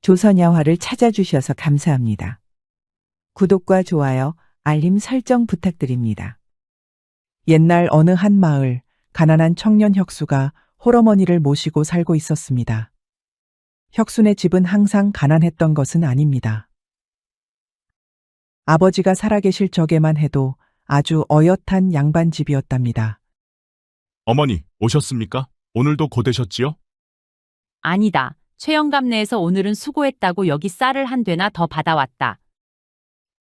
조선야화를 찾아주셔서 감사합니다. 구독과 좋아요, 알림 설정 부탁드립니다. 옛날 어느 한 마을, 가난한 청년 혁수가 홀어머니를 모시고 살고 있었습니다. 혁순의 집은 항상 가난했던 것은 아닙니다. 아버지가 살아계실 적에만 해도 아주 어엿한 양반집이었답니다. 어머니, 오셨습니까? 오늘도 고되셨지요? 아니다. 최영감네에서 오늘은 수고했다고 여기 쌀을 한 되나 더 받아왔다.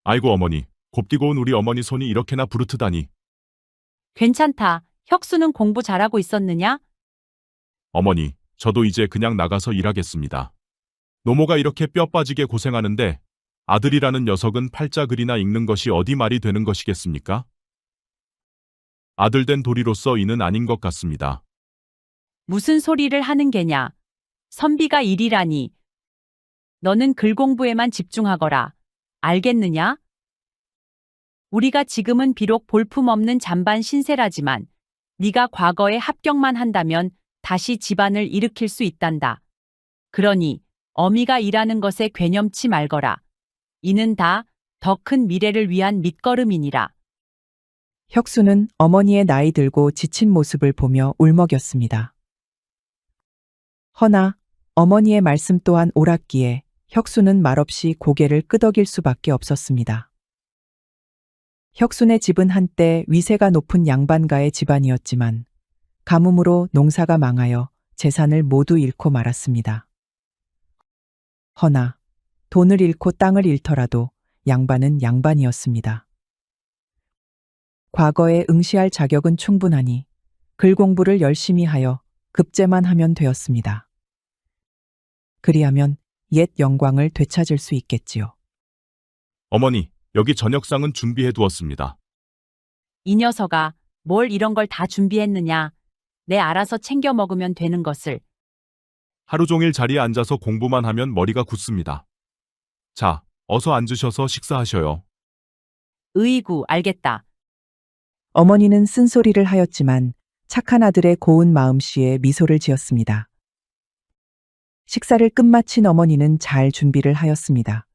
아이고 어머니, 곱디고 온 우리 어머니 손이 이렇게나 부르트다니. 괜찮다. 혁수는 공부 잘하고 있었느냐? 어머니, 저도 이제 그냥 나가서 일하겠습니다. 노모가 이렇게 뼈 빠지게 고생하는데 아들이라는 녀석은 팔자 글이나 읽는 것이 어디 말이 되는 것이겠습니까? 아들 된 도리로서 이는 아닌 것 같습니다. 무슨 소리를 하는 게냐? 선비가 일이라니. 너는 글 공부에만 집중하거라. 알겠느냐? 우리가 지금은 비록 볼품없는 잔반 신세라지만 네가 과거에 합격만 한다면 다시 집안을 일으킬 수 있단다. 그러니 어미가 일하는 것에 괴념치 말거라. 이는 다 더 큰 미래를 위한 밑거름이니라. 혁수는 어머니의 나이 들고 지친 모습을 보며 울먹였습니다. 허나 어머니의 말씀 또한 옳았기에 혁수는 말없이 고개를 끄덕일 수밖에 없었습니다. 혁순의 집은 한때 위세가 높은 양반가의 집안이었지만 가뭄으로 농사가 망하여 재산을 모두 잃고 말았습니다. 허나 돈을 잃고 땅을 잃더라도 양반은 양반이었습니다. 과거에 응시할 자격은 충분하니 글 공부를 열심히 하여 급제만 하면 되었습니다. 그리하면 옛 영광을 되찾을 수 있겠지요. 어머니, 여기 저녁상은 준비해 두었습니다. 이 녀석아, 뭘 이런 걸 다 준비했느냐? 내 알아서 챙겨 먹으면 되는 것을. 하루 종일 자리에 앉아서 공부만 하면 머리가 굳습니다. 자, 어서 앉으셔서 식사하셔요. 으이구, 알겠다. 어머니는 쓴소리를 하였지만 착한 아들의 고운 마음씨에 미소를 지었습니다. 식사를 끝마친 어머니는 잘 준비를 하였습니다.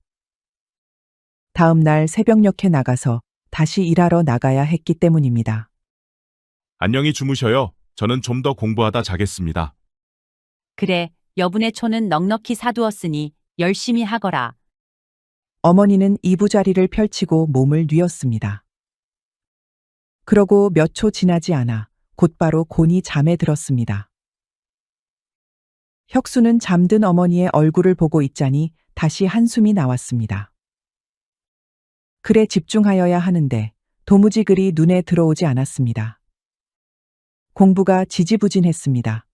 다음 날 새벽녘에 나가서 다시 일하러 나가야 했기 때문입니다. 안녕히 주무셔요. 저는 좀 더 공부하다 자겠습니다. 그래, 여분의 초는 넉넉히 사두었으니 열심히 하거라. 어머니는 이부자리를 펼치고 몸을 뉘었습니다. 그러고 몇 초 지나지 않아 곧바로 곤히 잠에 들었습니다. 혁수는 잠든 어머니의 얼굴을 보고 있자니 다시 한숨이 나왔습니다. 글에 집중하여야 하는데 도무지 글이 눈에 들어오지 않았습니다. 공부가 지지부진했습니다.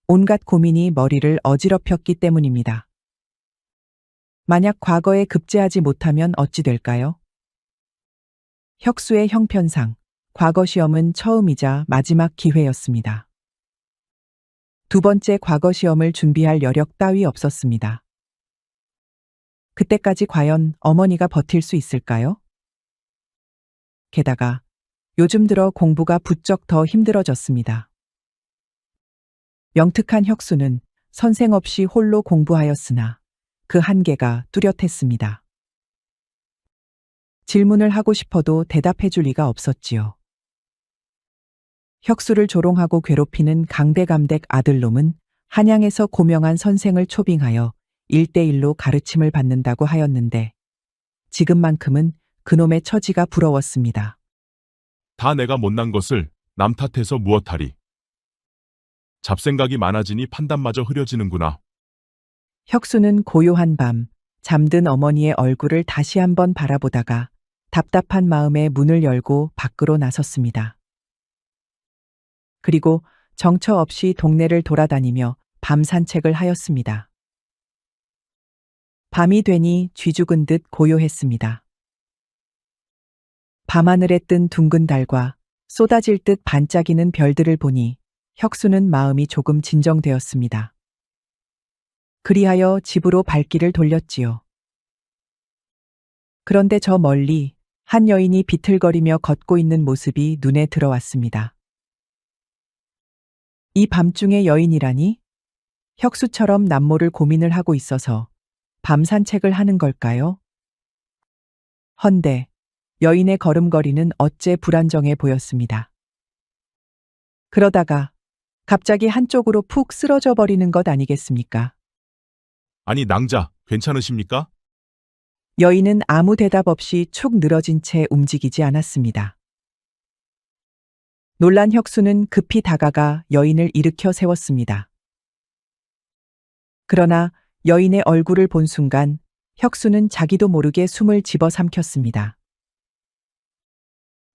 온갖 고민이 머리를 어지럽혔기 때문입니다. 만약 과거에 급제하지 못하면 어찌 될까요? 혁수의 형편상 과거 시험은 처음이자 마지막 기회였습니다. 두 번째 과거 시험을 준비할 여력 따위 없었습니다. 그때까지 과연 어머니가 버틸 수 있을까요? 게다가 요즘 들어 공부가 부쩍 더 힘들어졌습니다. 명특한 혁수는 선생 없이 홀로 공부하였으나 그 한계가 뚜렷했습니다. 질문을 하고 싶어도 대답해 줄 리가 없었지요. 혁수를 조롱하고 괴롭히는 강대감댁 아들놈은 한양에서 고명한 선생을 초빙하여 1대1로 가르침을 받는다고 하였는데 지금만큼은 그놈의 처지가 부러웠습니다. 다 내가 못난 것을 남 탓해서 무엇하리. 잡생각이 많아지니 판단마저 흐려지는구나. 혁수는 고요한 밤 잠든 어머니의 얼굴을 다시 한번 바라보다가 답답한 마음에 문을 열고 밖으로 나섰습니다. 그리고 정처 없이 동네를 돌아다니며 밤 산책을 하였습니다. 밤이 되니 쥐죽은 듯 고요했습니다. 밤하늘에 뜬 둥근 달과 쏟아질 듯 반짝이는 별들을 보니 혁수는 마음이 조금 진정되었습니다. 그리하여 집으로 발길을 돌렸지요. 그런데 저 멀리 한 여인이 비틀거리며 걷고 있는 모습이 눈에 들어왔습니다. 이 밤중의 여인이라니? 혁수처럼 남모를 고민을 하고 있어서 밤 산책을 하는 걸까요? 헌데 여인의 걸음걸이는 어째 불안정해 보였습니다. 그러다가 갑자기 한쪽으로 푹 쓰러져 버리는 것 아니겠습니까? 아니, 낭자, 괜찮으십니까? 여인은 아무 대답 없이 축 늘어진 채 움직이지 않았습니다. 놀란 혁수는 급히 다가가 여인을 일으켜 세웠습니다. 그러나 여인의 얼굴을 본 순간 혁수는 자기도 모르게 숨을 집어삼켰습니다.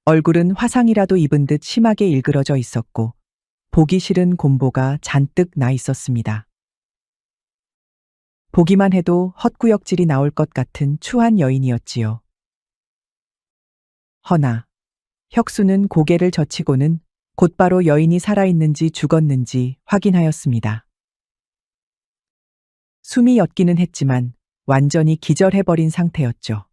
얼굴은 화상이라도 입은 듯 심하게 일그러져 있었고 보기 싫은 곰보가 잔뜩 나 있었습니다. 보기만 해도 헛구역질이 나올 것 같은 추한 여인이었지요. 허나 혁수는 고개를 젖히고는 곧바로 여인이 살아있는지 죽었는지 확인하였습니다. 숨이 멎기는 했지만 완전히 기절해버린 상태였죠.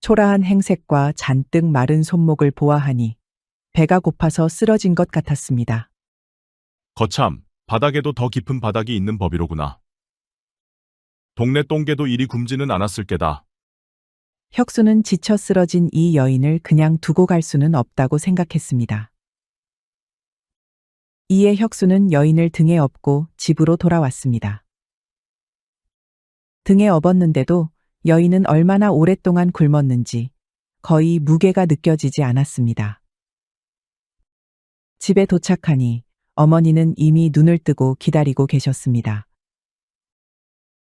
초라한 행색과 잔뜩 마른 손목을 보아하니 배가 고파서 쓰러진 것 같았습니다. 거참, 바닥에도 더 깊은 바닥이 있는 법이로구나. 동네 똥개도 이리 굶지는 않았을 게다. 혁수는 지쳐 쓰러진 이 여인을 그냥 두고 갈 수는 없다고 생각했습니다. 이에 혁수는 여인을 등에 업고 집으로 돌아왔습니다. 등에 업었는데도 여인은 얼마나 오랫동안 굶었는지 거의 무게가 느껴지지 않았습니다. 집에 도착하니 어머니는 이미 눈을 뜨고 기다리고 계셨습니다.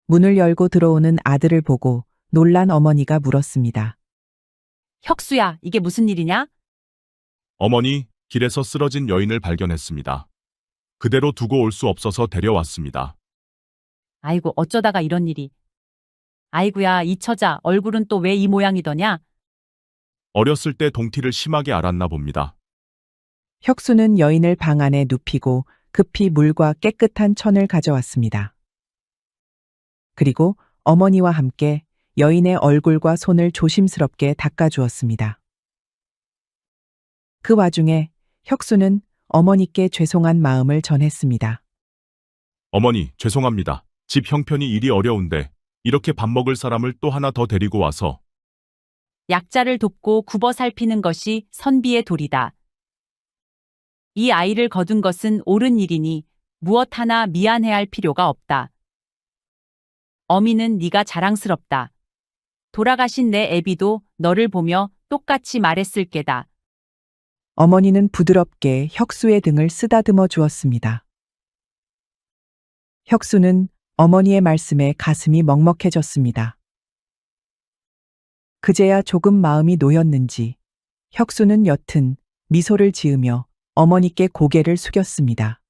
문을 열고 들어오는 아들을 보고 놀란 어머니가 물었습니다. 혁수야, 이게 무슨 일이냐? 어머니, 길에서 쓰러진 여인을 발견했습니다. 그대로 두고 올 수 없어서 데려왔습니다. 아이고, 어쩌다가 이런 일이. 아이고야, 이 처자, 얼굴은 또 왜 이 모양이더냐? 어렸을 때 동티를 심하게 앓았나 봅니다. 혁수는 여인을 방 안에 눕히고 급히 물과 깨끗한 천을 가져왔습니다. 그리고 어머니와 함께 여인의 얼굴과 손을 조심스럽게 닦아주었습니다. 그 와중에 혁수는 어머니께 죄송한 마음을 전했습니다. 어머니, 죄송합니다. 집 형편이 일이 어려운데 이렇게 밥 먹을 사람을 또 하나 더 데리고 와서. 약자를 돕고 굽어 살피는 것이 선비의 도리다. 이 아이를 거둔 것은 옳은 일이니 무엇 하나 미안해할 필요가 없다. 어미는 네가 자랑스럽다. 돌아가신 내 애비도 너를 보며 똑같이 말했을 게다. 어머니는 부드럽게 혁수의 등을 쓰다듬어 주었습니다. 혁수는 어머니의 말씀에 가슴이 먹먹해졌습니다. 그제야 조금 마음이 놓였는지 혁수는 옅은 미소를 지으며 어머니께 고개를 숙였습니다.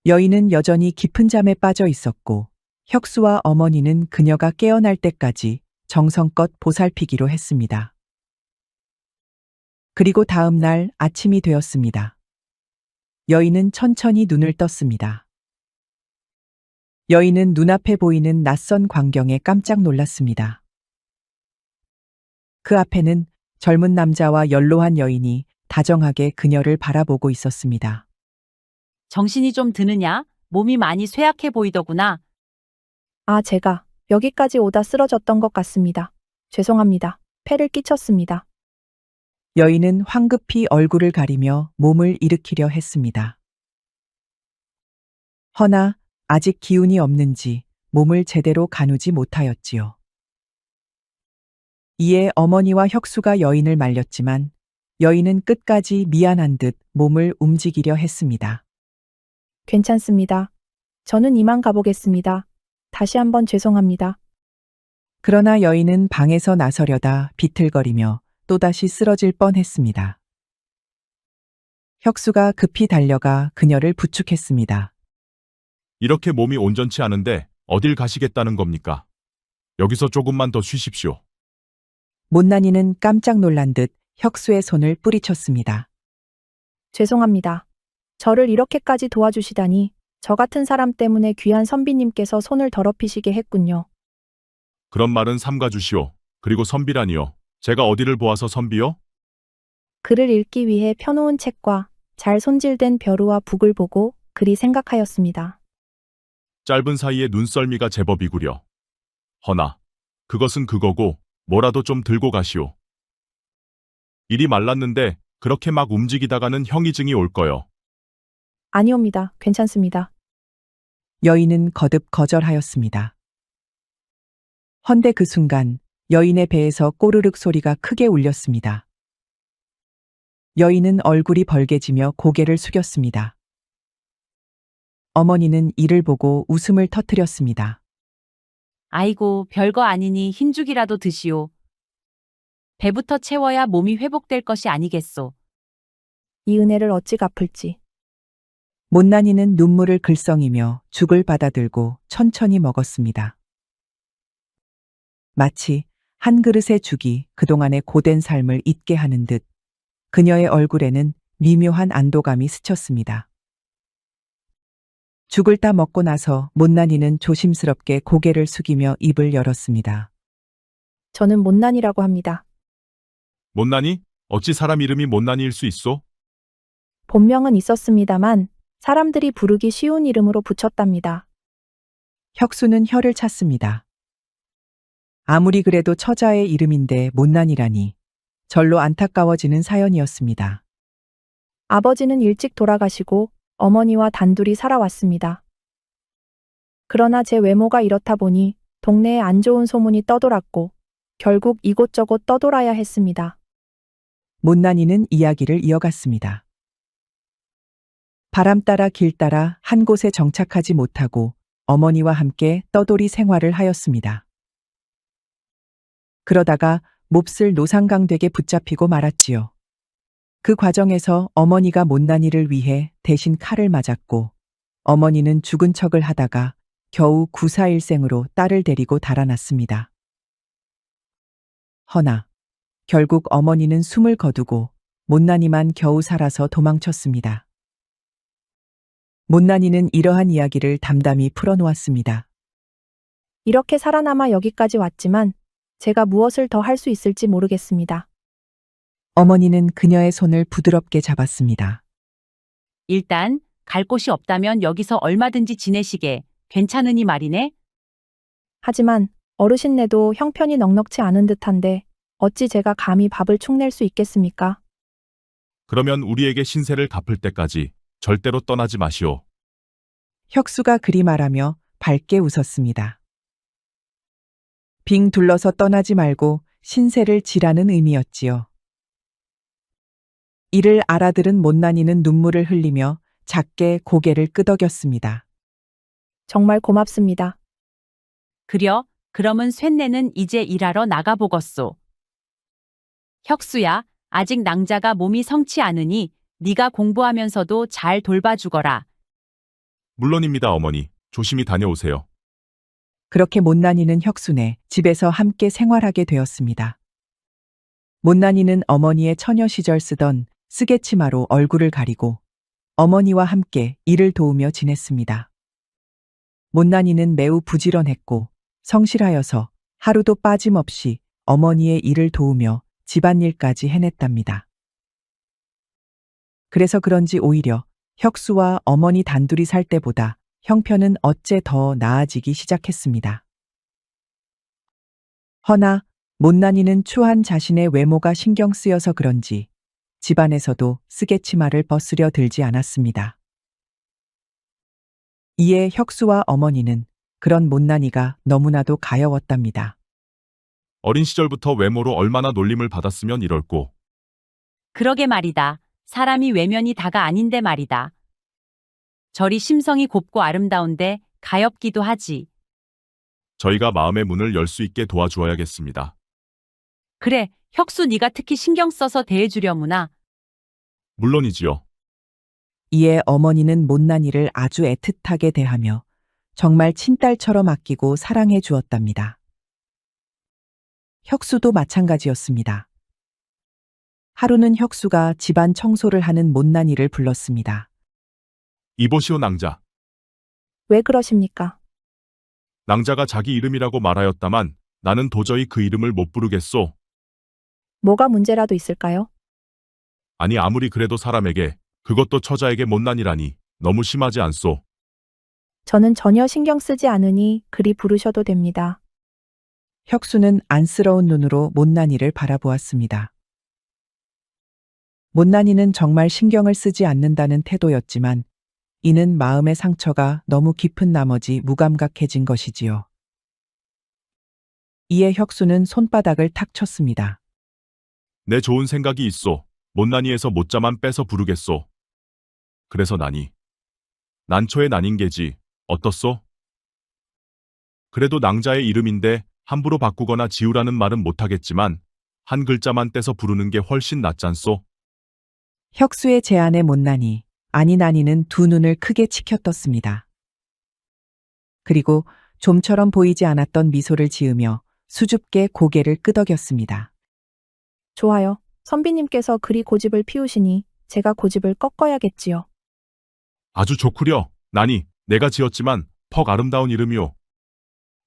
여인은 여전히 깊은 잠에 빠져 있었고 혁수와 어머니는 그녀가 깨어날 때까지 정성껏 보살피기로 했습니다. 그리고 다음 날 아침이 되었습니다. 여인은 천천히 눈을 떴습니다. 여인은 눈앞에 보이는 낯선 광경에 깜짝 놀랐습니다. 그 앞에는 젊은 남자와 연로한 여인이 다정하게 그녀를 바라보고 있었습니다. 정신이 좀 드느냐? 몸이 많이 쇠약해 보이더구나. 아, 제가 여기까지 오다 쓰러졌던 것 같습니다. 죄송합니다. 폐를 끼쳤습니다. 여인은 황급히 얼굴을 가리며 몸을 일으키려 했습니다. 허나 아직 기운이 없는지 몸을 제대로 가누지 못하였지요. 이에 어머니와 혁수가 여인을 말렸지만 여인은 끝까지 미안한 듯 몸을 움직이려 했습니다. 괜찮습니다. 저는 이만 가보겠습니다. 다시 한번 죄송합니다. 그러나 여인은 방에서 나서려다 비틀거리며 또다시 쓰러질 뻔했습니다. 혁수가 급히 달려가 그녀를 부축했습니다. 이렇게 몸이 온전치 않은데 어딜 가시겠다는 겁니까? 여기서 조금만 더 쉬십시오. 못난이는 깜짝 놀란 듯 혁수의 손을 뿌리쳤습니다. 죄송합니다. 저를 이렇게까지 도와주시다니 저 같은 사람 때문에 귀한 선비님께서 손을 더럽히시게 했군요. 그런 말은 삼가주시오. 그리고 선비라니요. 제가 어디를 보아서 선비요? 글을 읽기 위해 펴놓은 책과 잘 손질된 벼루와 북을 보고 그리 생각하였습니다. 짧은 사이에 눈썰미가 제법이구려. 허나, 그것은 그거고 뭐라도 좀 들고 가시오. 일이 말랐는데 그렇게 막 움직이다가는 형이증이 올 거요. 아니옵니다. 괜찮습니다. 여인은 거듭 거절하였습니다. 헌데 그 순간 여인의 배에서 꼬르륵 소리가 크게 울렸습니다. 여인은 얼굴이 벌개지며 고개를 숙였습니다. 어머니는 이를 보고 웃음을 터뜨렸습니다. 아이고, 별거 아니니 흰죽이라도 드시오. 배부터 채워야 몸이 회복될 것이 아니겠소. 이 은혜를 어찌 갚을지. 못난이는 눈물을 글썽이며 죽을 받아들고 천천히 먹었습니다. 마치 한 그릇의 죽이 그동안의 고된 삶을 잊게 하는 듯 그녀의 얼굴에는 미묘한 안도감이 스쳤습니다. 죽을 다 먹고 나서 못난이는 조심스럽게 고개를 숙이며 입을 열었습니다. 저는 못난이라고 합니다. 못난이? 어찌 사람 이름이 못난이일 수 있소? 본명은 있었습니다만 사람들이 부르기 쉬운 이름으로 붙였답니다. 혁수는 혀를 찼습니다. 아무리 그래도 처자의 이름인데 못난이라니 절로 안타까워지는 사연이었습니다. 아버지는 일찍 돌아가시고 어머니와 단둘이 살아왔습니다. 그러나 제 외모가 이렇다 보니 동네에 안 좋은 소문이 떠돌았고 결국 이곳저곳 떠돌아야 했습니다. 못난이는 이야기를 이어갔습니다. 바람 따라 길 따라 한 곳에 정착하지 못하고 어머니와 함께 떠돌이 생활을 하였습니다. 그러다가 몹쓸 노상강댁에 붙잡히고 말았지요. 그 과정에서 어머니가 못난이를 위해 대신 칼을 맞았고 어머니는 죽은 척을 하다가 겨우 구사일생으로 딸을 데리고 달아났습니다. 허나 결국 어머니는 숨을 거두고 못난이만 겨우 살아서 도망쳤습니다. 못난이는 이러한 이야기를 담담히 풀어놓았습니다. 이렇게 살아남아 여기까지 왔지만 제가 무엇을 더 할 수 있을지 모르겠습니다. 어머니는 그녀의 손을 부드럽게 잡았습니다. 일단 갈 곳이 없다면 여기서 얼마든지 지내시게. 괜찮으니 말이네. 하지만 어르신네도 형편이 넉넉치 않은 듯한데 어찌 제가 감히 밥을 축낼 수 있겠습니까? 그러면 우리에게 신세를 갚을 때까지 절대로 떠나지 마시오. 혁수가 그리 말하며 밝게 웃었습니다. 빙 둘러서 떠나지 말고 신세를 지라는 의미였지요. 이를 알아들은 못난이는 눈물을 흘리며 작게 고개를 끄덕였습니다. 정말 고맙습니다. 그려, 그러면 쇳내는 이제 일하러 나가보겠소. 혁수야, 아직 낭자가 몸이 성치 않으니 네가 공부하면서도 잘 돌봐주거라. 물론입니다, 어머니. 조심히 다녀오세요. 그렇게 못난이는 혁수네 집에서 함께 생활하게 되었습니다. 못난이는 어머니의 처녀 시절 쓰던 쓰개치마로 얼굴을 가리고 어머니와 함께 일을 도우며 지냈습니다. 못난이는 매우 부지런했고 성실하여서 하루도 빠짐없이 어머니의 일을 도우며 집안일까지 해냈답니다. 그래서 그런지 오히려 혁수와 어머니 단둘이 살 때보다 형편은 어째 더 나아지기 시작했습니다. 허나 못난이는 추한 자신의 외모가 신경 쓰여서 그런지 집안에서도 쓰개치마를 벗으려 들지 않았습니다. 이에 혁수와 어머니는 그런 못난이가 너무나도 가여웠답니다. 어린 시절부터 외모로 얼마나 놀림을 받았으면 이럴꼬. 그러게 말이다. 사람이 외면이 다가 아닌데 말이다. 저리 심성이 곱고 아름다운데 가엾기도 하지. 저희가 마음의 문을 열 수 있게 도와주어야겠습니다. 그래, 혁수 네가 특히 신경 써서 대해주려무나. 물론이지요. 이에 어머니는 못난이를 아주 애틋하게 대하며 정말 친딸처럼 아끼고 사랑해 주었답니다. 혁수도 마찬가지였습니다. 하루는 혁수가 집안 청소를 하는 못난이를 불렀습니다. 이보시오, 낭자. 왜 그러십니까? 낭자가 자기 이름이라고 말하였다만 나는 도저히 그 이름을 못 부르겠소. 뭐가 문제라도 있을까요? 아니, 아무리 그래도 사람에게, 그것도 처자에게 못난이라니 너무 심하지 않소. 저는 전혀 신경 쓰지 않으니 그리 부르셔도 됩니다. 혁수는 안쓰러운 눈으로 못난이를 바라보았습니다. 못난이는 정말 신경을 쓰지 않는다는 태도였지만 이는 마음의 상처가 너무 깊은 나머지 무감각해진 것이지요. 이에 혁수는 손바닥을 탁 쳤습니다. 내 좋은 생각이 있소. 못난이에서 못자만 빼서 부르겠소. 그래서 나니. 난초의 난인 게지. 어떻소? 그래도 낭자의 이름인데 함부로 바꾸거나 지우라는 말은 못하겠지만 한 글자만 떼서 부르는 게 훨씬 낫잖소. 혁수의 제안에 못난이, 아니 난이는 두 눈을 크게 치켜떴습니다. 그리고 좀처럼 보이지 않았던 미소를 지으며 수줍게 고개를 끄덕였습니다. 좋아요. 선비님께서 그리 고집을 피우시니 제가 고집을 꺾어야겠지요. 아주 좋구려. 나니, 내가 지었지만 퍽 아름다운 이름이오.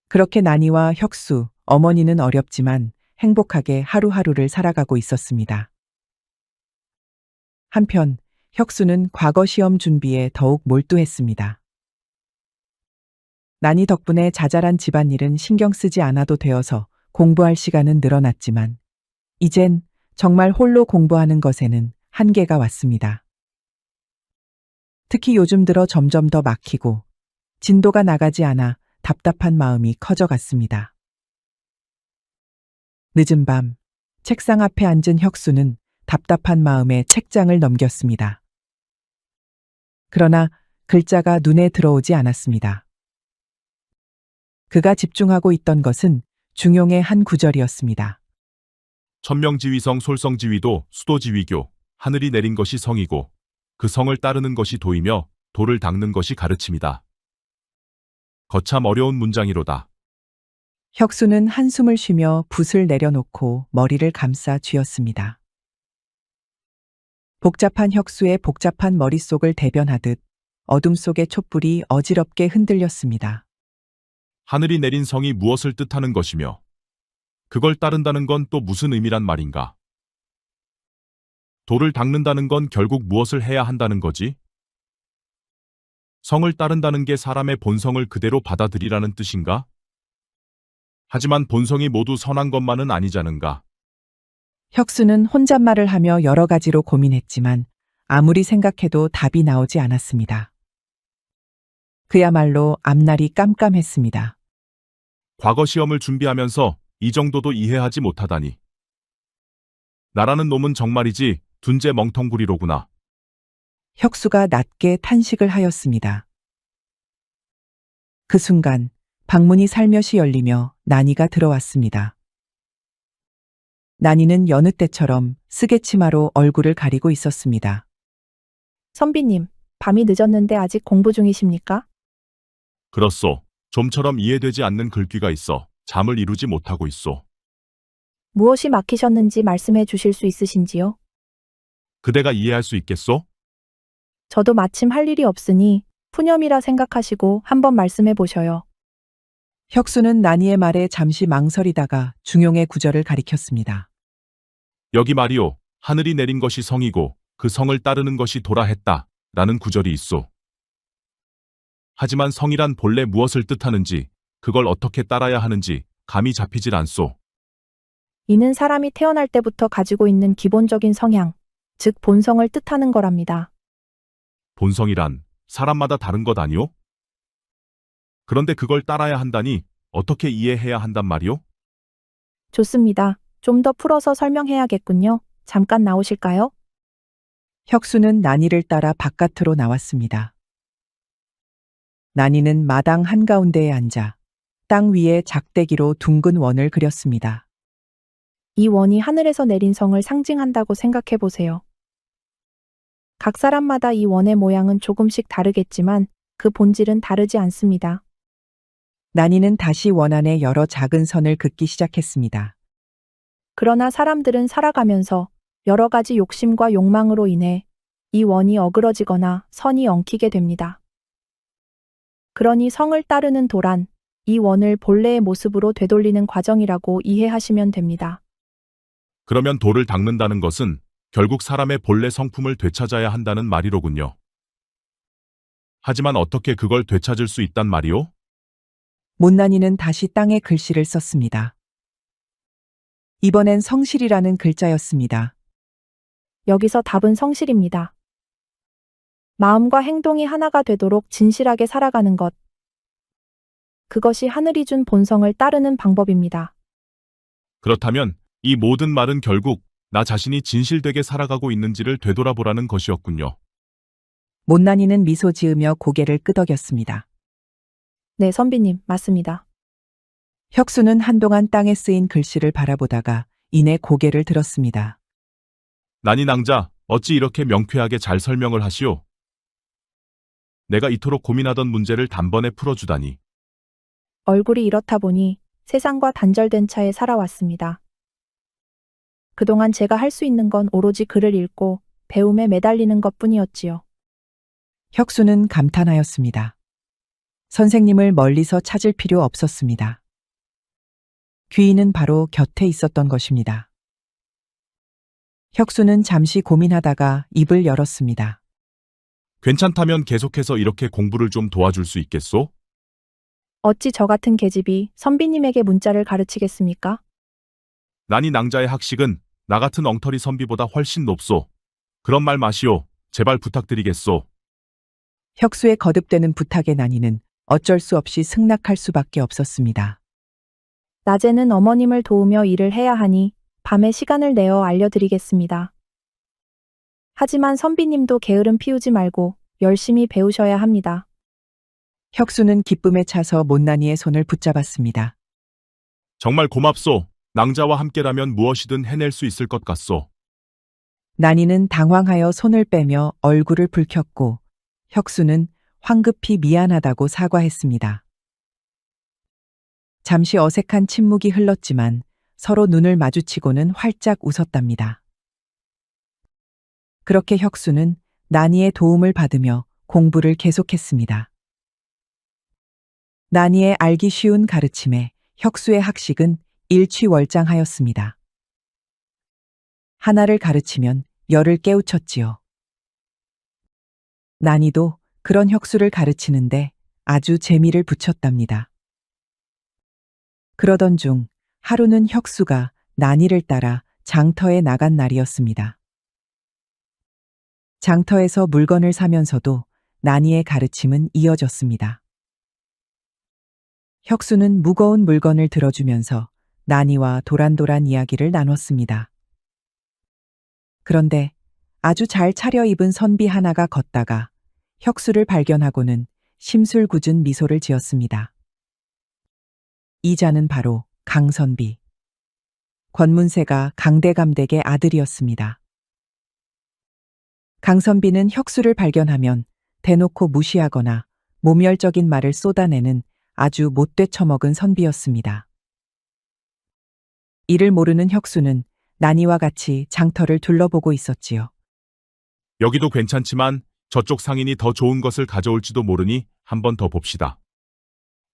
그렇게 난이와 혁수, 어머니는 어렵지만 행복하게 하루하루를 살아가고 있었습니다. 한편 혁수는 과거 시험 준비에 더욱 몰두했습니다. 난이 덕분에 자잘한 집안일은 신경 쓰지 않아도 되어서 공부할 시간은 늘어났지만 이젠 정말 홀로 공부하는 것에는 한계가 왔습니다. 특히 요즘 들어 점점 더 막히고 진도가 나가지 않아 답답한 마음이 커져갔습니다. 늦은 밤 책상 앞에 앉은 혁수는 답답한 마음에 책장을 넘겼습니다. 그러나 글자가 눈에 들어오지 않았습니다. 그가 집중하고 있던 것은 중용의 한 구절이었습니다. 천명지위성 솔성지위도 수도지위교. 하늘이 내린 것이 성이고 그 성을 따르는 것이 도이며 도를 닦는 것이 가르침이다. 거참 어려운 문장이로다. 혁수는 한숨을 쉬며 붓을 내려놓고 머리를 감싸 쥐었습니다. 복잡한 혁수의 복잡한 머릿속을 대변하듯 어둠 속의 촛불이 어지럽게 흔들렸습니다. 하늘이 내린 성이 무엇을 뜻하는 것이며 그걸 따른다는 건 또 무슨 의미란 말인가? 도를 닦는다는 건 결국 무엇을 해야 한다는 거지? 성을 따른다는 게 사람의 본성을 그대로 받아들이라는 뜻인가? 하지만 본성이 모두 선한 것만은 아니자는가? 혁수는 혼잣말을 하며 여러 가지로 고민했지만 아무리 생각해도 답이 나오지 않았습니다. 그야말로 앞날이 깜깜했습니다. 과거 시험을 준비하면서 이 정도도 이해하지 못하다니. 나라는 놈은 정말이지 둔재 멍텅구리로구나. 혁수가 낮게 탄식을 하였습니다. 그 순간 방문이 살며시 열리며 난이가 들어왔습니다. 난이는 여느 때처럼 쓰개치마로 얼굴을 가리고 있었습니다. 선비님, 밤이 늦었는데 아직 공부 중이십니까? 그렇소. 좀처럼 이해되지 않는 글귀가 있어 잠을 이루지 못하고 있소. 무엇이 막히셨는지 말씀해 주실 수 있으신지요? 그대가 이해할 수 있겠소? 저도 마침 할 일이 없으니 푸념이라 생각하시고 한번 말씀해 보셔요. 혁수는 난이의 말에 잠시 망설이다가 중용의 구절을 가리켰습니다. 여기 말이오. 하늘이 내린 것이 성이고 그 성을 따르는 것이 도라 했다. 라는 구절이 있소. 하지만 성이란 본래 무엇을 뜻하는지 그걸 어떻게 따라야 하는지 감이 잡히질 않소. 이는 사람이 태어날 때부터 가지고 있는 기본적인 성향, 즉 본성을 뜻하는 거랍니다. 본성이란 사람마다 다른 것 아니오? 그런데 그걸 따라야 한다니 어떻게 이해해야 한단 말이오? 좋습니다. 좀 더 풀어서 설명해야겠군요. 잠깐 나오실까요? 혁수는 난이를 따라 바깥으로 나왔습니다. 난이는 마당 한가운데에 앉아 땅 위에 작대기로 둥근 원을 그렸습니다. 이 원이 하늘에서 내린 성을 상징한다고 생각해 보세요. 각 사람마다 이 원의 모양은 조금씩 다르겠지만 그 본질은 다르지 않습니다. 난이는 다시 원 안에 여러 작은 선을 긋기 시작했습니다. 그러나 사람들은 살아가면서 여러 가지 욕심과 욕망으로 인해 이 원이 어그러지거나 선이 엉키게 됩니다. 그러니 성을 따르는 도란, 이 원을 본래의 모습으로 되돌리는 과정이라고 이해하시면 됩니다. 그러면 도를 닦는다는 것은 결국 사람의 본래 성품을 되찾아야 한다는 말이로군요. 하지만 어떻게 그걸 되찾을 수 있단 말이오? 못난이는 다시 땅에 글씨를 썼습니다. 이번엔 성실이라는 글자였습니다. 여기서 답은 성실입니다. 마음과 행동이 하나가 되도록 진실하게 살아가는 것. 그것이 하늘이 준 본성을 따르는 방법입니다. 그렇다면 이 모든 말은 결국 나 자신이 진실되게 살아가고 있는지를 되돌아보라는 것이었군요. 못난이는 미소 지으며 고개를 끄덕였습니다. 네, 선비님, 맞습니다. 혁수는 한동안 땅에 쓰인 글씨를 바라보다가 이내 고개를 들었습니다. 난이 낭자, 어찌 이렇게 명쾌하게 잘 설명을 하시오? 내가 이토록 고민하던 문제를 단번에 풀어주다니. 얼굴이 이렇다 보니 세상과 단절된 차에 살아왔습니다. 그동안 제가 할 수 있는 건 오로지 글을 읽고 배움에 매달리는 것뿐이었지요. 혁수는 감탄하였습니다. 선생님을 멀리서 찾을 필요 없었습니다. 귀인은 바로 곁에 있었던 것입니다. 혁수는 잠시 고민하다가 입을 열었습니다. 괜찮다면 계속해서 이렇게 공부를 좀 도와줄 수 있겠소? 어찌 저 같은 계집이 선비님에게 문자를 가르치겠습니까? 난이 낭자의 학식은 나 같은 엉터리 선비보다 훨씬 높소. 그런 말 마시오. 제발 부탁드리겠소. 혁수의 거듭되는 부탁에 난이는 어쩔 수 없이 승낙할 수밖에 없었습니다. 낮에는 어머님을 도우며 일을 해야 하니 밤에 시간을 내어 알려드리겠습니다. 하지만 선비님도 게으름 피우지 말고 열심히 배우셔야 합니다. 혁수는 기쁨에 차서 못난이의 손을 붙잡았습니다. 정말 고맙소. 낭자와 함께라면 무엇이든 해낼 수 있을 것 같소. 난이는 당황하여 손을 빼며 얼굴을 붉혔고 혁수는 황급히 미안하다고 사과했습니다. 잠시 어색한 침묵이 흘렀지만 서로 눈을 마주치고는 활짝 웃었답니다. 그렇게 혁수는 난이의 도움을 받으며 공부를 계속했습니다. 난이의 알기 쉬운 가르침에 혁수의 학식은 일취월장하였습니다. 하나를 가르치면 열을 깨우쳤지요. 난이도 그런 혁수를 가르치는데 아주 재미를 붙였답니다. 그러던 중 하루는 혁수가 난이를 따라 장터에 나간 날이었습니다. 장터에서 물건을 사면서도 난이의 가르침은 이어졌습니다. 혁수는 무거운 물건을 들어주면서 난이와 도란도란 이야기를 나눴습니다. 그런데 아주 잘 차려입은 선비 하나가 걷다가 혁수를 발견하고는 심술궂은 미소를 지었습니다. 이 자는 바로 강선비. 권문세가 강대감댁의 아들이었습니다. 강선비는 혁수를 발견하면 대놓고 무시하거나 모멸적인 말을 쏟아내는 아주 못돼 처먹은 선비였습니다. 이를 모르는 혁수는 난이와 같이 장터를 둘러보고 있었지요. 여기도 괜찮지만 저쪽 상인이 더 좋은 것을 가져올지도 모르니 한 번 더 봅시다.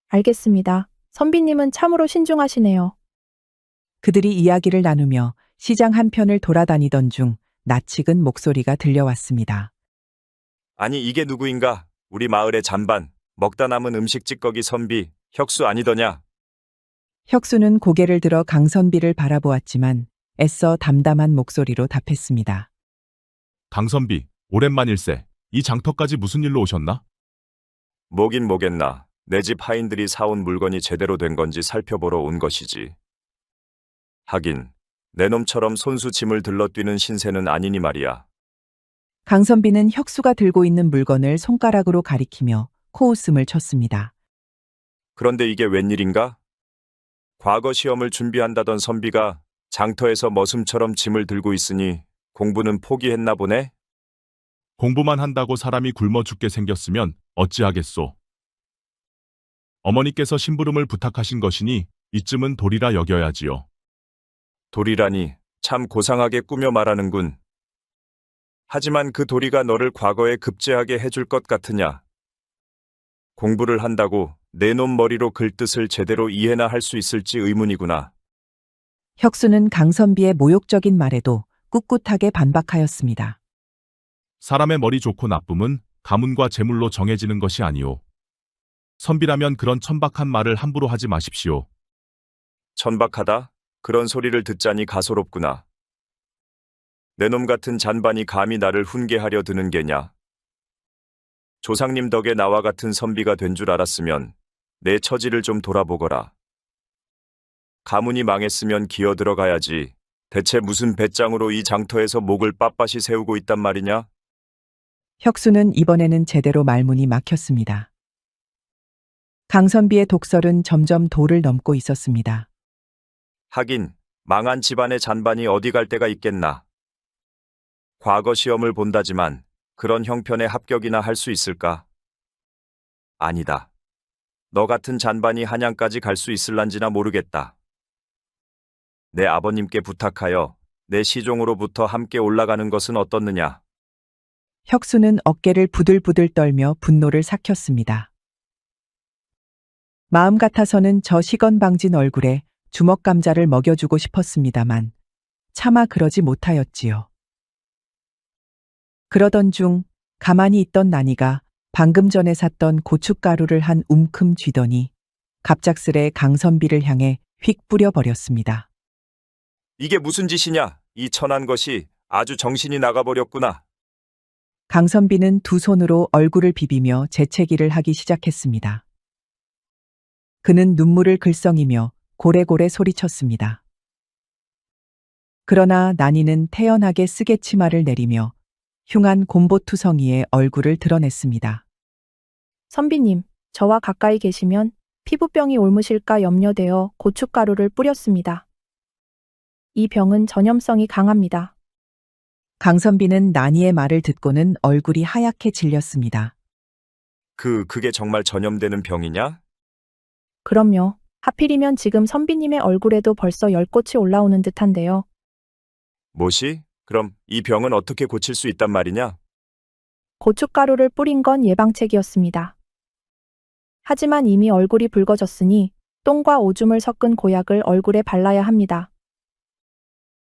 알겠습니다. 선비님은 참으로 신중하시네요. 그들이 이야기를 나누며 시장 한편을 돌아다니던 중 낯익은 목소리가 들려왔습니다. 아니 이게 누구인가? 우리 마을의 잔반, 먹다 남은 음식 찌꺼기 선비, 혁수 아니더냐? 혁수는 고개를 들어 강선비를 바라보았지만 애써 담담한 목소리로 답했습니다. 강선비, 오랜만일세. 이 장터까지 무슨 일로 오셨나? 뭐긴 뭐겠나. 내 집 하인들이 사온 물건이 제대로 된 건지 살펴보러 온 것이지. 하긴 내 놈처럼 손수 짐을 들러뛰는 신세는 아니니 말이야. 강선비는 혁수가 들고 있는 물건을 손가락으로 가리키며 코웃음을 쳤습니다. 그런데 이게 웬일인가? 과거 시험을 준비한다던 선비가 장터에서 머슴처럼 짐을 들고 있으니 공부는 포기했나 보네? 공부만 한다고 사람이 굶어 죽게 생겼으면 어찌하겠소. 어머니께서 심부름을 부탁하신 것이니 이쯤은 도리라 여겨야지요. 도리라니 참 고상하게 꾸며 말하는군. 하지만 그 도리가 너를 과거에 급제하게 해줄 것 같으냐? 공부를 한다고 내 놈 머리로 글뜻을 제대로 이해나 할 수 있을지 의문이구나. 혁수는 강선비의 모욕적인 말에도 꿋꿋하게 반박하였습니다. 사람의 머리 좋고 나쁨은 가문과 재물로 정해지는 것이 아니오. 선비라면 그런 천박한 말을 함부로 하지 마십시오. 천박하다? 그런 소리를 듣자니 가소롭구나. 내 놈 같은 잔반이 감히 나를 훈계하려 드는 게냐? 조상님 덕에 나와 같은 선비가 된 줄 알았으면 내 처지를 좀 돌아보거라. 가문이 망했으면 기어 들어가야지. 대체 무슨 배짱으로 이 장터에서 목을 빳빳이 세우고 있단 말이냐? 혁수는 이번에는 제대로 말문이 막혔습니다. 강선비의 독설은 점점 도를 넘고 있었습니다. 하긴 망한 집안의 잔반이 어디 갈 데가 있겠나. 과거 시험을 본다지만 그런 형편에 합격이나 할 수 있을까? 아니다. 너 같은 잔반이 한양까지 갈 수 있을란지나 모르겠다. 내 아버님께 부탁하여 내 시종으로부터 함께 올라가는 것은 어떻느냐? 혁수는 어깨를 부들부들 떨며 분노를 삭혔습니다. 마음 같아서는 저 시건방진 얼굴에 주먹 감자를 먹여주고 싶었습니다만 차마 그러지 못하였지요. 그러던 중 가만히 있던 나니가 방금 전에 샀던 고춧가루를 한 움큼 쥐더니 갑작스레 강선비를 향해 휙 뿌려버렸습니다. 이게 무슨 짓이냐? 이 천한 것이 아주 정신이 나가버렸구나. 강선비는 두 손으로 얼굴을 비비며 재채기를 하기 시작했습니다. 그는 눈물을 글썽이며 고래고래 소리쳤습니다. 그러나 난이는 태연하게 쓰개치마를 내리며 흉한 곰보투성이의 얼굴을 드러냈습니다. 선비님, 저와 가까이 계시면 피부병이 옮으실까 염려되어 고춧가루를 뿌렸습니다. 이 병은 전염성이 강합니다. 강선비는 난이의 말을 듣고는 얼굴이 하얗게 질렸습니다. 그게 정말 전염되는 병이냐? 그럼요. 하필이면 지금 선비님의 얼굴에도 벌써 열꽃이 올라오는 듯한데요. 뭐시? 그럼 이 병은 어떻게 고칠 수 있단 말이냐? 고춧가루를 뿌린 건 예방책이었습니다. 하지만 이미 얼굴이 붉어졌으니 똥과 오줌을 섞은 고약을 얼굴에 발라야 합니다.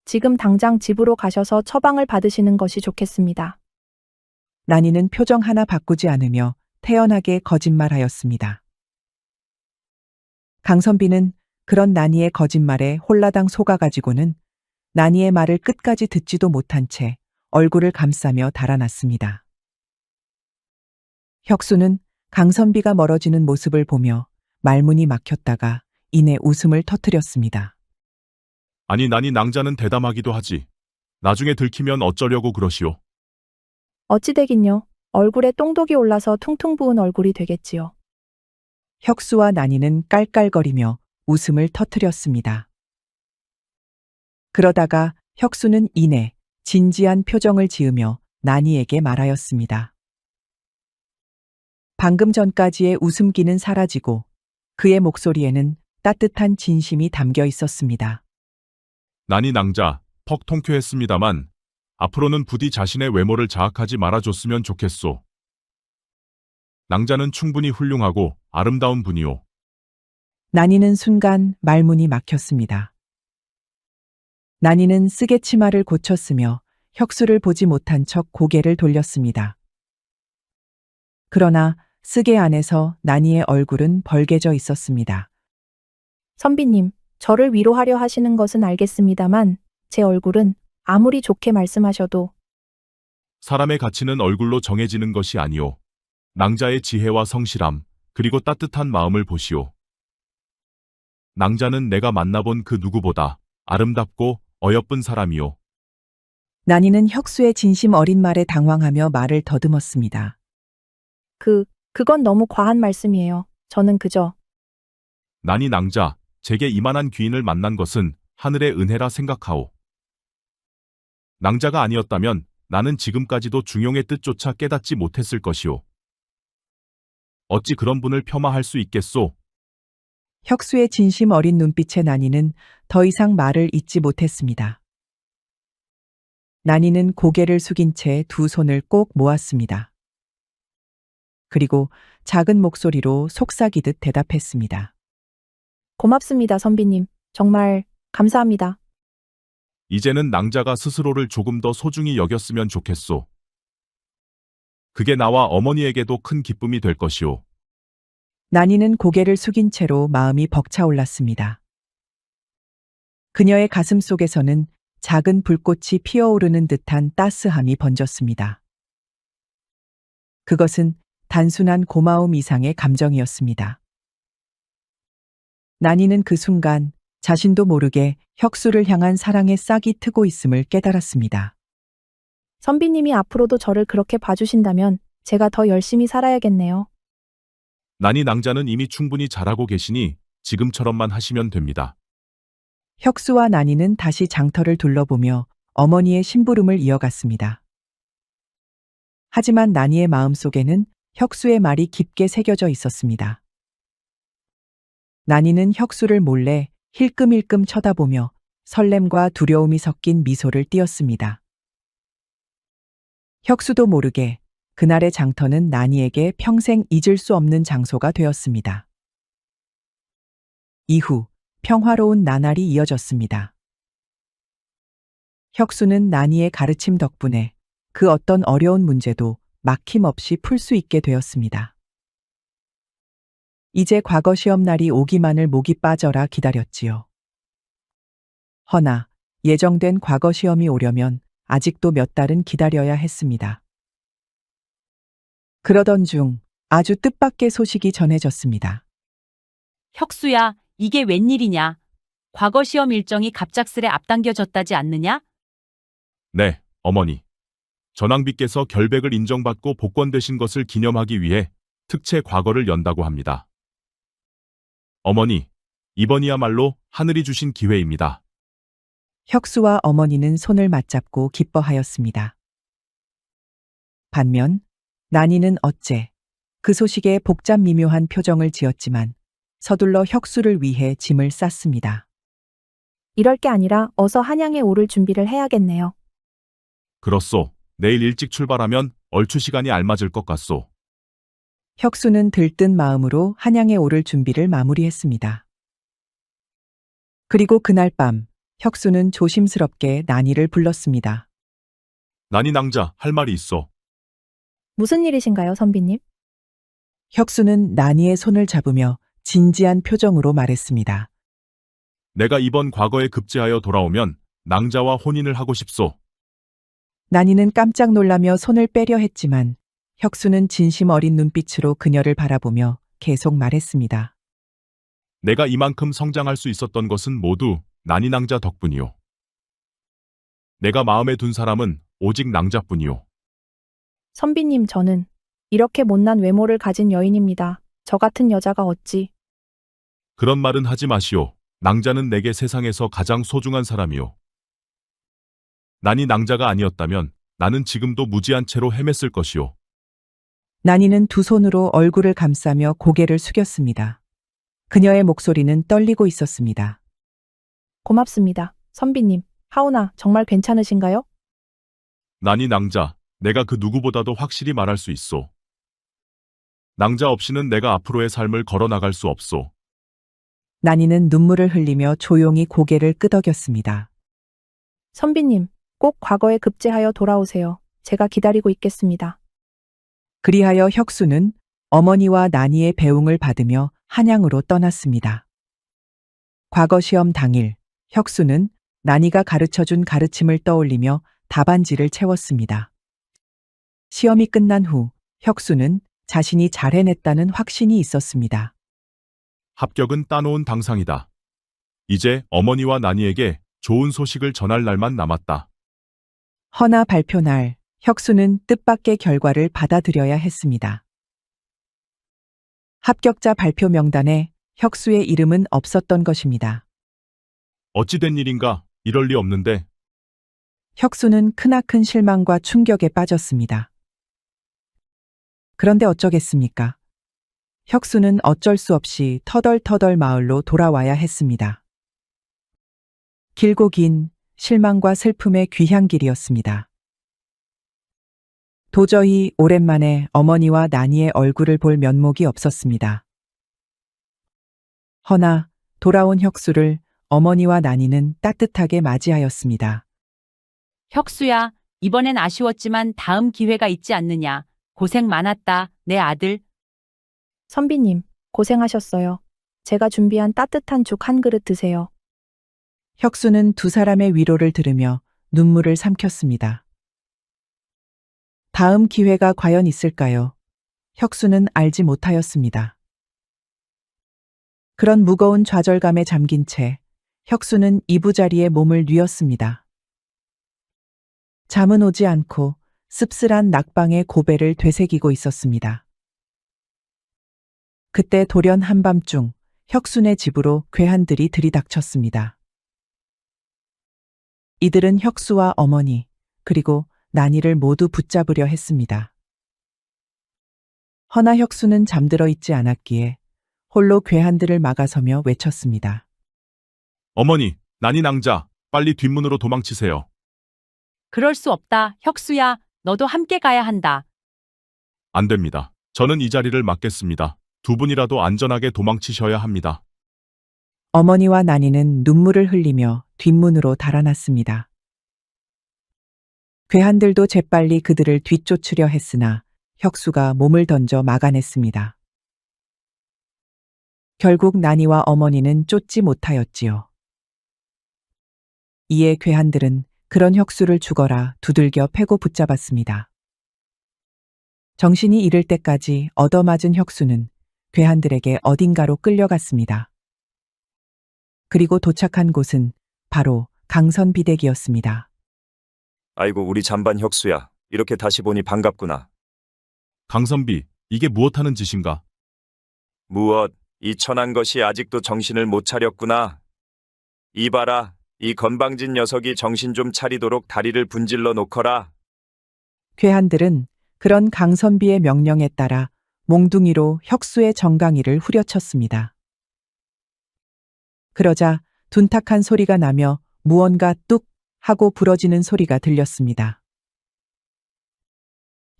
지금 당장 집으로 가셔서 처방을 받으시는 것이 좋겠습니다. 난이는 표정 하나 바꾸지 않으며 태연하게 거짓말하였습니다. 강선비는 그런 난이의 거짓말에 홀라당 속아가지고는 난이의 말을 끝까지 듣지도 못한 채 얼굴을 감싸며 달아났습니다. 혁수는 강선비가 멀어지는 모습을 보며 말문이 막혔다가 이내 웃음을 터뜨렸습니다. 아니 난이 낭자는 대담하기도 하지. 나중에 들키면 어쩌려고 그러시오. 어찌되긴요. 얼굴에 똥독이 올라서 퉁퉁 부은 얼굴이 되겠지요. 혁수와 난이는 깔깔거리며 웃음을 터뜨렸습니다. 그러다가 혁수는 이내 진지한 표정을 지으며 난이에게 말하였습니다. 방금 전까지의 웃음기는 사라지고 그의 목소리에는 따뜻한 진심이 담겨 있었습니다. 난이 낭자, 퍽 통쾌했습니다만 앞으로는 부디 자신의 외모를 자학하지 말아줬으면 좋겠소. 낭자는 충분히 훌륭하고 아름다운 분이오. 난이는 순간 말문이 막혔습니다. 난이는 쓰개치마를 고쳤으며 혁수를 보지 못한 척 고개를 돌렸습니다. 그러나 쓰개 안에서 난이의 얼굴은 벌개져 있었습니다. 선비님, 저를 위로하려 하시는 것은 알겠습니다만 제 얼굴은 아무리 좋게 말씀하셔도 사람의 가치는 얼굴로 정해지는 것이 아니오. 낭자의 지혜와 성실함, 그리고 따뜻한 마음을 보시오. 낭자는 내가 만나본 그 누구보다 아름답고 어여쁜 사람이오. 난이는 혁수의 진심 어린 말에 당황하며 말을 더듬었습니다. 그건 너무 과한 말씀이에요. 저는 그저 난이 낭자, 제게 이만한 귀인을 만난 것은 하늘의 은혜라 생각하오. 낭자가 아니었다면 나는 지금까지도 중용의 뜻조차 깨닫지 못했을 것이오. 어찌 그런 분을 폄하할 수 있겠소? 혁수의 진심 어린 눈빛에 난이는 더 이상 말을 잇지 못했습니다. 난이는 고개를 숙인 채 두 손을 꼭 모았습니다. 그리고 작은 목소리로 속삭이듯 대답했습니다. 고맙습니다, 선비님. 정말 감사합니다. 이제는 낭자가 스스로를 조금 더 소중히 여겼으면 좋겠소. 그게 나와 어머니에게도 큰 기쁨이 될 것이오. 난이는 고개를 숙인 채로 마음이 벅차올랐습니다. 그녀의 가슴 속에서는 작은 불꽃이 피어오르는 듯한 따스함이 번졌습니다. 그것은 단순한 고마움 이상의 감정이었습니다. 난이는 그 순간 자신도 모르게 혁수를 향한 사랑의 싹이 트고 있음을 깨달았습니다. 선비님이 앞으로도 저를 그렇게 봐주신다면 제가 더 열심히 살아야겠네요. 난이 낭자는 이미 충분히 잘하고 계시니 지금처럼만 하시면 됩니다. 혁수와 난이는 다시 장터를 둘러보며 어머니의 심부름을 이어갔습니다. 하지만 난이의 마음속에는 혁수의 말이 깊게 새겨져 있었습니다. 난이는 혁수를 몰래 힐끔힐끔 쳐다보며 설렘과 두려움이 섞인 미소를 띄었습니다. 혁수도 모르게 그날의 장터는 난이에게 평생 잊을 수 없는 장소가 되었습니다. 이후 평화로운 나날이 이어졌습니다. 혁수는 난이의 가르침 덕분에 그 어떤 어려운 문제도 막힘없이 풀 수 있게 되었습니다. 이제 과거 시험날이 오기만을 목이 빠져라 기다렸지요. 허나 예정된 과거 시험이 오려면 아직도 몇 달은 기다려야 했습니다. 그러던 중 아주 뜻밖의 소식이 전해졌습니다. 혁수야, 이게 웬일이냐? 과거 시험 일정이 갑작스레 앞당겨졌다지 않느냐? 네, 어머니. 전왕비께서 결백을 인정받고 복권되신 것을 기념하기 위해 특채 과거를 연다고 합니다. 어머니, 이번이야말로 하늘이 주신 기회입니다. 혁수와 어머니는 손을 맞잡고 기뻐하였습니다. 반면 난이는 어째 그 소식에 복잡 미묘한 표정을 지었지만 서둘러 혁수를 위해 짐을 쌌습니다. 이럴 게 아니라 어서 한양에 오를 준비를 해야겠네요. 그렇소. 내일 일찍 출발하면 얼추 시간이 알맞을 것 같소. 혁수는 들뜬 마음으로 한양에 오를 준비를 마무리했습니다. 그리고 그날 밤 혁수는 조심스럽게 난이를 불렀습니다. 난이 낭자, 할 말이 있어. 무슨 일이신가요, 선비님? 혁수는 난이의 손을 잡으며 진지한 표정으로 말했습니다. 내가 이번 과거에 급제하여 돌아오면 낭자와 혼인을 하고 싶소. 난이는 깜짝 놀라며 손을 빼려 했지만 혁수는 진심 어린 눈빛으로 그녀를 바라보며 계속 말했습니다. 내가 이만큼 성장할 수 있었던 것은 모두 난이 낭자 덕분이오. 내가 마음에 둔 사람은 오직 낭자뿐이오. 선비님, 저는 이렇게 못난 외모를 가진 여인입니다. 저 같은 여자가 어찌. 그런 말은 하지 마시오. 낭자는 내게 세상에서 가장 소중한 사람이오. 난이 낭자가 아니었다면 나는 지금도 무지한 채로 헤맸을 것이오. 난이는 두 손으로 얼굴을 감싸며 고개를 숙였습니다. 그녀의 목소리는 떨리고 있었습니다. 고맙습니다. 선비님, 하오나 정말 괜찮으신가요? 난이 낭자, 내가 그 누구보다도 확실히 말할 수 있소. 낭자 없이는 내가 앞으로의 삶을 걸어나갈 수 없소. 난이는 눈물을 흘리며 조용히 고개를 끄덕였습니다. 선비님, 꼭 과거에 급제하여 돌아오세요. 제가 기다리고 있겠습니다. 그리하여 혁수는 어머니와 난이의 배웅을 받으며 한양으로 떠났습니다. 과거 시험 당일 혁수는 난이가 가르쳐준 가르침을 떠올리며 답안지를 채웠습니다. 시험이 끝난 후 혁수는 자신이 잘 해냈다는 확신이 있었습니다. 합격은 따놓은 당상이다. 이제 어머니와 난이에게 좋은 소식을 전할 날만 남았다. 허나 발표 날 혁수는 뜻밖의 결과를 받아들여야 했습니다. 합격자 발표 명단에 혁수의 이름은 없었던 것입니다. 어찌 된 일인가? 이럴 리 없는데. 혁수는 크나큰 실망과 충격에 빠졌습니다. 그런데 어쩌겠습니까? 혁수는 어쩔 수 없이 터덜터덜 마을로 돌아와야 했습니다. 길고 긴 실망과 슬픔의 귀향 길이었습니다. 도저히 오랜만에 어머니와 난이의 얼굴을 볼 면목이 없었습니다. 허나 돌아온 혁수를 어머니와 난이는 따뜻하게 맞이하였습니다. 혁수야, 이번엔 아쉬웠지만 다음 기회가 있지 않느냐. 고생 많았다, 내 아들. 선비님, 고생하셨어요. 제가 준비한 따뜻한 죽 한 그릇 드세요. 혁수는 두 사람의 위로를 들으며 눈물을 삼켰습니다. 다음 기회가 과연 있을까요? 혁수는 알지 못하였습니다. 그런 무거운 좌절감에 잠긴 채 혁수는 이부자리에 몸을 뉘었습니다. 잠은 오지 않고 씁쓸한 낙방의 고배를 되새기고 있었습니다. 그때 돌연 한밤중 혁순의 집으로 괴한들이 들이닥쳤습니다. 이들은 혁수와 어머니 그리고 난이를 모두 붙잡으려 했습니다. 허나 혁수는 잠들어 있지 않았기에 홀로 괴한들을 막아서며 외쳤습니다. 어머니, 난이 낭자, 빨리 뒷문으로 도망치세요. 그럴 수 없다, 혁수야. 너도 함께 가야 한다. 안 됩니다. 저는 이 자리를 맡겠습니다. 두 분이라도 안전하게 도망치셔야 합니다. 어머니와 난이는 눈물을 흘리며 뒷문으로 달아났습니다. 괴한들도 재빨리 그들을 뒤쫓으려 했으나 혁수가 몸을 던져 막아냈습니다. 결국 난이와 어머니는 쫓지 못하였지요. 이에 괴한들은 그런 혁수를 죽어라 두들겨 패고 붙잡았습니다. 정신이 이를 때까지 얻어맞은 혁수는 괴한들에게 어딘가로 끌려갔습니다. 그리고 도착한 곳은 바로 강선비댁이었습니다. 아이고, 우리 잠반 혁수야. 이렇게 다시 보니 반갑구나. 강선비, 이게 무엇하는 짓인가? 무엇, 이 천한 것이 아직도 정신을 못 차렸구나. 이봐라, 이 건방진 녀석이 정신 좀 차리도록 다리를 분질러 놓거라. 괴한들은 그런 강선비의 명령에 따라 몽둥이로 혁수의 정강이를 후려쳤습니다. 그러자 둔탁한 소리가 나며 무언가 뚝 하고 부러지는 소리가 들렸습니다.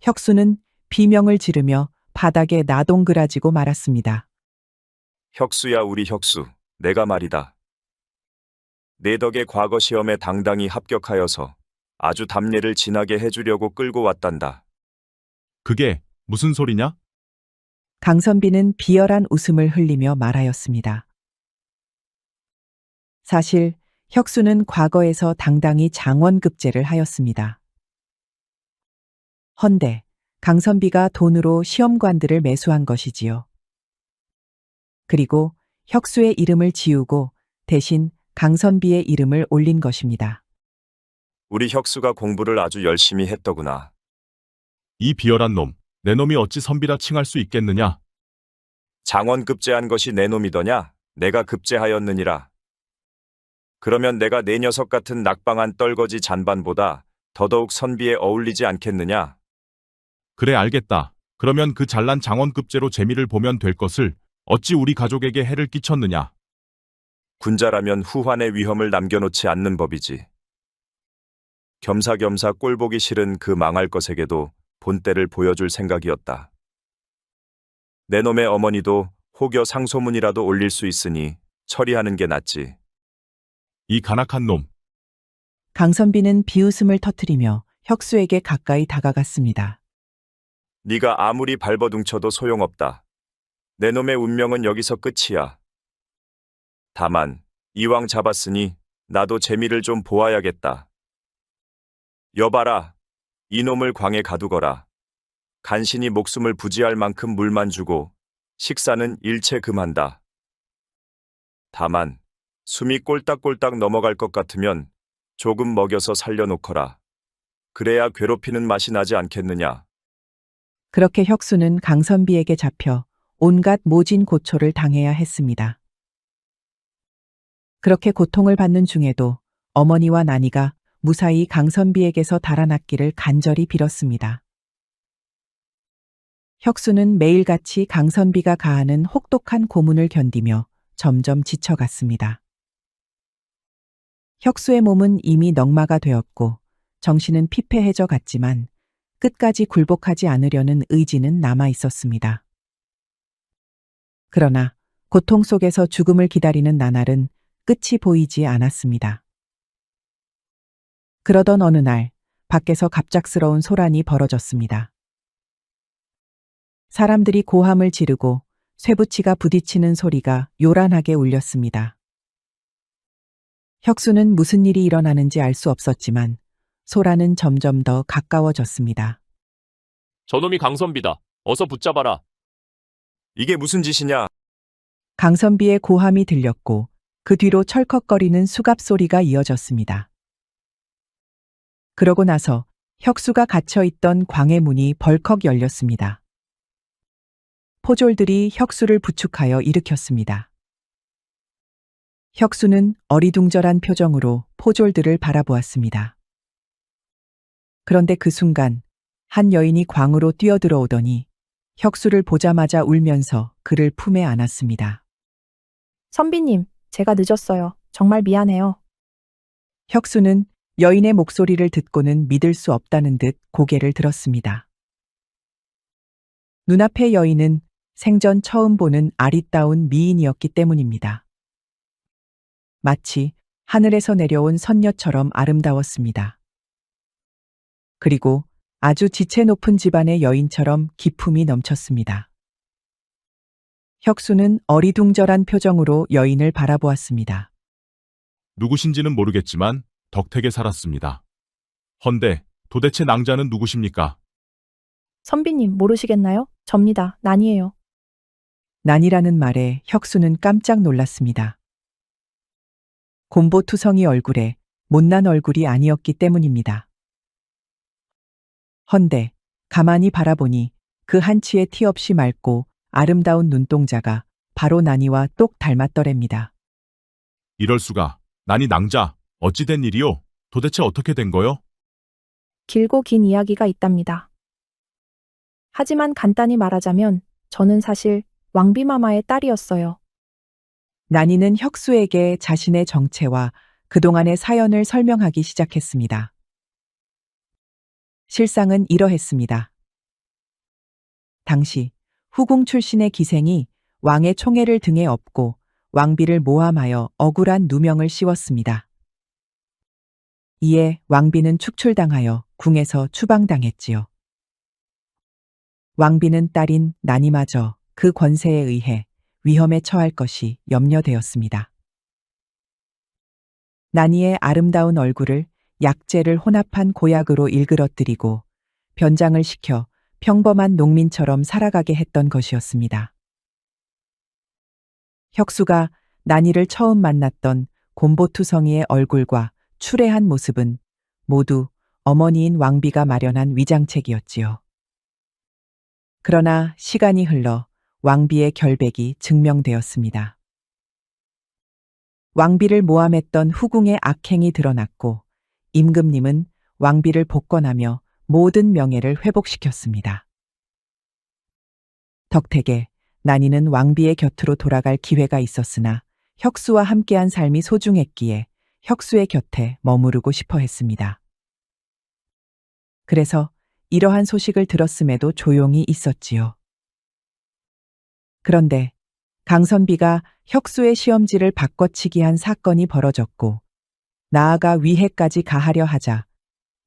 혁수는 비명을 지르며 바닥에 나동그라지고 말았습니다. 혁수야, 우리 혁수. 내가 말이다. 내 덕에 과거 시험에 당당히 합격하여서 아주 답례를 지나게 해주려고 끌고 왔단다. 그게 무슨 소리냐? 강선비는 비열한 웃음을 흘리며 말하였습니다. 사실 혁수는 과거에서 당당히 장원급제를 하였습니다. 헌데 강선비가 돈으로 시험관들을 매수한 것이지요. 그리고 혁수의 이름을 지우고 대신 강선비의 이름을 올린 것입니다. 우리 혁수가 공부를 아주 열심히 했더구나. 이 비열한 놈, 내 놈이 어찌 선비라 칭할 수 있겠느냐? 장원 급제한 것이 내 놈이더냐? 내가 급제하였느니라. 그러면 내가 내 녀석 같은 낙방한 떨거지 잔반보다 더더욱 선비에 어울리지 않겠느냐? 그래 알겠다. 그러면 그 잘난 장원급제로 재미를 보면 될 것을 어찌 우리 가족에게 해를 끼쳤느냐? 군자라면 후환의 위험을 남겨놓지 않는 법이지. 겸사겸사 꼴보기 싫은 그 망할 것에게도 본때를 보여줄 생각이었다. 내 놈의 어머니도 혹여 상소문이라도 올릴 수 있으니 처리하는 게 낫지. 이 간악한 놈, 강선비는 비웃음을 터뜨리며 혁수에게 가까이 다가갔습니다. 네가 아무리 발버둥쳐도 소용없다. 내 놈의 운명은 여기서 끝이야. 다만 이왕 잡았으니 나도 재미를 좀 보아야겠다. 여봐라, 이놈을 광에 가두거라. 간신히 목숨을 부지할 만큼 물만 주고 식사는 일체 금한다. 다만 숨이 꼴딱꼴딱 넘어갈 것 같으면 조금 먹여서 살려놓거라. 그래야 괴롭히는 맛이 나지 않겠느냐. 그렇게 혁수는 강선비에게 잡혀 온갖 모진 고초를 당해야 했습니다. 그렇게 고통을 받는 중에도 어머니와 난이가 무사히 강선비에게서 달아났기를 간절히 빌었습니다. 혁수는 매일같이 강선비가 가하는 혹독한 고문을 견디며 점점 지쳐갔습니다. 혁수의 몸은 이미 넉마가 되었고 정신은 피폐해져 갔지만 끝까지 굴복하지 않으려는 의지는 남아 있었습니다. 그러나 고통 속에서 죽음을 기다리는 나날은 끝이 보이지 않았습니다. 그러던 어느 날 밖에서 갑작스러운 소란이 벌어졌습니다. 사람들이 고함을 지르고 쇠붙이가 부딪히는 소리가 요란하게 울렸습니다. 혁수는 무슨 일이 일어나는지 알 수 없었지만 소라는 점점 더 가까워졌습니다. 저놈이 강선비다. 어서 붙잡아라. 이게 무슨 짓이냐? 강선비의 고함이 들렸고 그 뒤로 철컥거리는 수갑 소리가 이어졌습니다. 그러고 나서 혁수가 갇혀있던 광의 문이 벌컥 열렸습니다. 포졸들이 혁수를 부축하여 일으켰습니다. 혁수는 어리둥절한 표정으로 포졸들을 바라보았습니다. 그런데 그 순간 한 여인이 광으로 뛰어들어오더니 혁수를 보자마자 울면서 그를 품에 안았습니다. 선비님, 제가 늦었어요. 정말 미안해요. 혁수는 여인의 목소리를 듣고는 믿을 수 없다는 듯 고개를 들었습니다. 눈앞의 여인은 생전 처음 보는 아리따운 미인이었기 때문입니다. 마치 하늘에서 내려온 선녀처럼 아름다웠습니다. 그리고 아주 지체 높은 집안의 여인처럼 기품이 넘쳤습니다. 혁수는 어리둥절한 표정으로 여인을 바라보았습니다. 누구신지는 모르겠지만 덕택에 살았습니다. 헌데 도대체 낭자는 누구십니까? 선비님, 모르시겠나요? 접니다. 난이에요. 난이라는 말에 혁수는 깜짝 놀랐습니다. 곰보투성이 얼굴에 못난 얼굴이 아니었기 때문입니다. 헌데 가만히 바라보니 그 한치의 티 없이 맑고 아름다운 눈동자가 바로 난이와 똑 닮았더랍니다. 이럴 수가. 난이 낭자. 어찌 된 일이요? 도대체 어떻게 된 거요? 길고 긴 이야기가 있답니다. 하지만 간단히 말하자면 저는 사실 왕비마마의 딸이었어요. 난이는 혁수에게 자신의 정체와 그동안의 사연을 설명하기 시작했습니다. 실상은 이러했습니다. 당시 후궁 출신의 기생이 왕의 총애를 등에 업고 왕비를 모함하여 억울한 누명을 씌웠습니다. 이에 왕비는 축출당하여 궁에서 추방당했지요. 왕비는 딸인 난이마저 그 권세에 의해 위험에 처할 것이 염려되었습니다. 난이의 아름다운 얼굴을 약재를 혼합한 고약으로 일그러뜨리고 변장을 시켜 평범한 농민처럼 살아가게 했던 것이었습니다. 혁수가 난이를 처음 만났던 곰보투성이의 얼굴과 추레한 모습은 모두 어머니인 왕비가 마련한 위장책이었지요. 그러나 시간이 흘러 왕비의 결백이 증명되었습니다. 왕비를 모함했던 후궁의 악행이 드러났고 임금님은 왕비를 복권하며 모든 명예를 회복시켰습니다. 덕택에 난이는 왕비의 곁으로 돌아갈 기회가 있었으나 혁수와 함께한 삶이 소중했기에 혁수의 곁에 머무르고 싶어 했습니다. 그래서 이러한 소식을 들었음에도 조용히 있었지요. 그런데 강선비가 혁수의 시험지를 바꿔치기 한 사건이 벌어졌고 나아가 위해까지 가하려 하자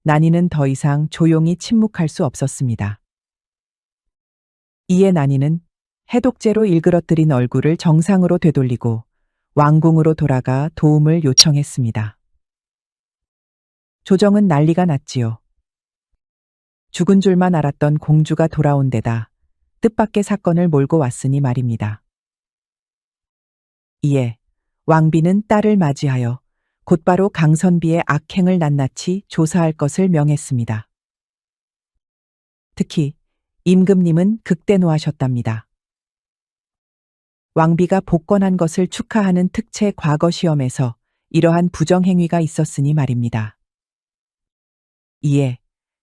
난이는 더 이상 조용히 침묵할 수 없었습니다. 이에 난이는 해독제로 일그러뜨린 얼굴을 정상으로 되돌리고 왕궁으로 돌아가 도움을 요청했습니다. 조정은 난리가 났지요. 죽은 줄만 알았던 공주가 돌아온 데다 뜻밖의 사건을 몰고 왔으니 말입니다. 이에 왕비는 딸을 맞이하여 곧바로 강선비의 악행을 낱낱이 조사할 것을 명했습니다. 특히 임금님은 극대노하셨답니다. 왕비가 복권한 것을 축하하는 특채 과거 시험에서 이러한 부정행위가 있었으니 말입니다. 이에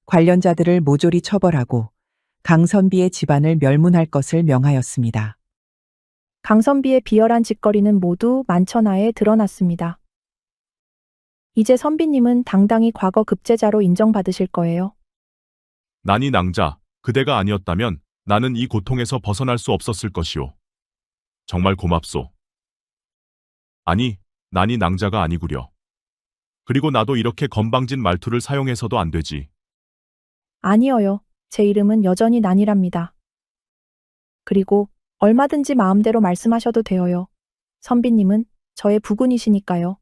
관련자들을 모조리 처벌하고 강선비의 집안을 멸문할 것을 명하였습니다. 강선비의 비열한 짓거리는 모두 만천하에 드러났습니다. 이제 선비님은 당당히 과거 급제자로 인정받으실 거예요. 난이 낭자, 그대가 아니었다면 나는 이 고통에서 벗어날 수 없었을 것이오. 정말 고맙소. 아니, 난이 낭자가 아니구려. 그리고 나도 이렇게 건방진 말투를 사용해서도 안 되지. 아니어요. 제 이름은 여전히 난이랍니다. 그리고 얼마든지 마음대로 말씀하셔도 돼요. 선비님은 저의 부군이시니까요.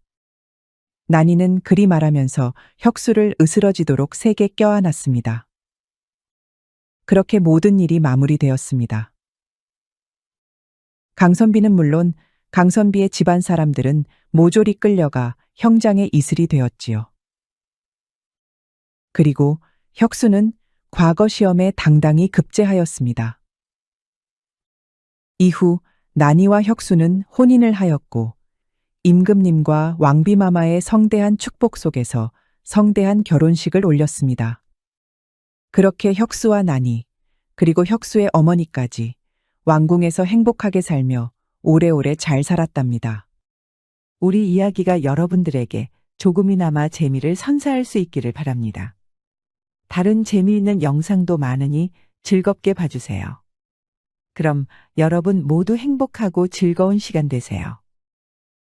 난이는 그리 말하면서 혁수를 으스러지도록 세게 껴안았습니다. 그렇게 모든 일이 마무리되었습니다. 강선비는 물론 강선비의 집안 사람들은 모조리 끌려가 형장의 이슬이 되었지요. 그리고 혁수는 과거 시험에 당당히 급제하였습니다. 이후 난이와 혁수는 혼인을 하였고 임금님과 왕비마마의 성대한 축복 속에서 성대한 결혼식을 올렸습니다. 그렇게 혁수와 난이 그리고 혁수의 어머니까지 왕궁에서 행복하게 살며 오래오래 잘 살았답니다. 우리 이야기가 여러분들에게 조금이나마 재미를 선사할 수 있기를 바랍니다. 다른 재미있는 영상도 많으니 즐겁게 봐주세요. 그럼 여러분 모두 행복하고 즐거운 시간 되세요.